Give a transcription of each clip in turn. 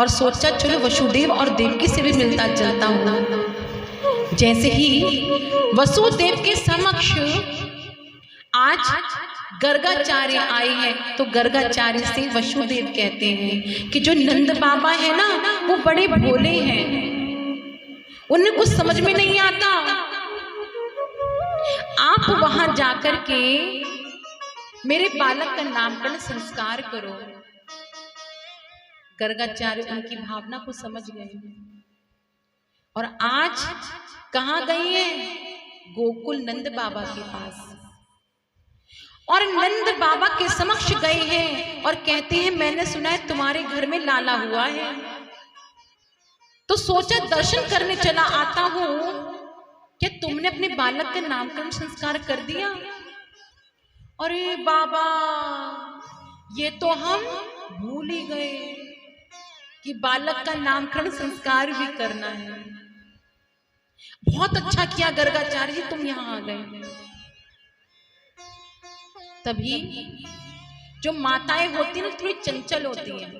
और सोचा चलो वसुदेव और देवकी से भी मिलता जुलता हूँ। जैसे ही वसुदेव के समक्ष आज गर्गाचार्य आए हैं तो गर्गाचार्य से वसुदेव कहते हैं कि जो नंद बाबा है ना वो बड़े भोले हैं, उन्हें कुछ समझ में नहीं आता, आप वहां जाकर के मेरे बालक का नामकरण संस्कार करो। गर्गाचार्य उनकी भावना को समझ गए और आज कहां गए हैं? गोकुल नंद बाबा के पास। और नंद बाबा के समक्ष गए हैं और कहते हैं मैंने सुना है तुम्हारे घर में लाला हुआ है, तो सोचा दर्शन करने चला आता हूं। क्या तुमने अपने बालक का नामकरण संस्कार कर दिया? अरे बाबा ये तो हम भूल ही गए कि बालक का नामकरण संस्कार भी करना है। बहुत अच्छा किया गर्गाचार्य जी तुम यहां आ गए। तभी जो माताएं होती ना थोड़ी चंचल होती हैं,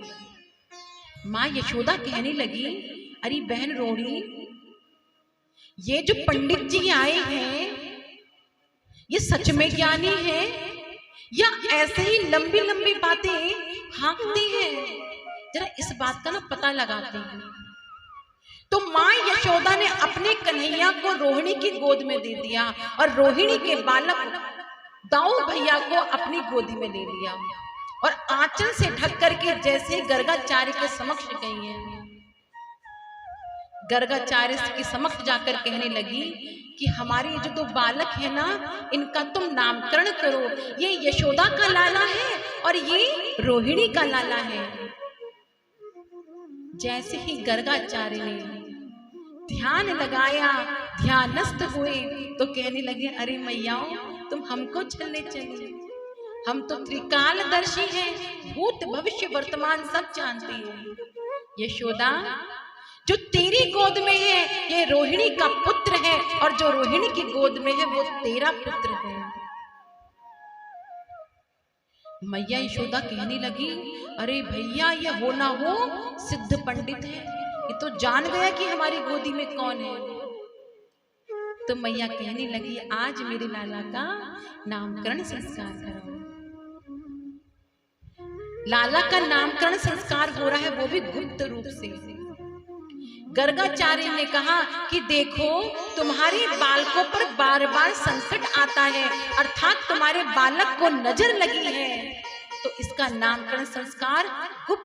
माँ यशोदा कहने लगी अरे बहन रोहिणी, ये जो पंडित जी आए हैं ये सच में ज्ञानी है या ऐसे ही लंबी लंबी बातें हाँकते हैं? जरा इस बात का ना पता लगाते हैं। तो माँ यशोदा ने अपने कन्हैया को रोहिणी की गोद में दे दिया और रोहिणी के बालक दाऊ भैया को अपनी गोदी में ले लिया और आंचल से ढक करके जैसे गर्गाचार्य के समक्ष गई है, गर्गाचार्य के समक्ष जाकर कहने लगी कि हमारे जो दो बालक है ना इनका तुम नामकरण करो। ये यशोदा का लाला है और ये रोहिणी का लाला है। जैसे ही गर्गाचार्य ने ध्यान लगाया, ध्यानस्थ हुए तो कहने लगे अरे मैयाओं तुम हमको छलने चले, हम तो त्रिकालदर्शी हैं, भूत भविष्य वर्तमान सब जानते हैं। यशोदा जो तेरी गोद में है ये रोहिणी का पुत्र है और जो रोहिणी की गोद में है वो तेरा पुत्र है। मैया यशोदा कहने लगी अरे भैया ये हो ना हो सिद्ध पंडित है, ये तो जान गया कि हमारी गोदी में कौन है। तो मैया कहने लगी आज मेरे लाला का नामकरण संस्कार करो। लाला का नामकरण संस्कार हो रहा है वो भी गुप्त रूप से। गर्गाचार्य ने कहा कि देखो तुम्हारे बालकों पर बार बार संकट आता है, अर्थात तुम्हारे बालक को नजर लगी है, तो इसका नामकरण संस्कार गुप्त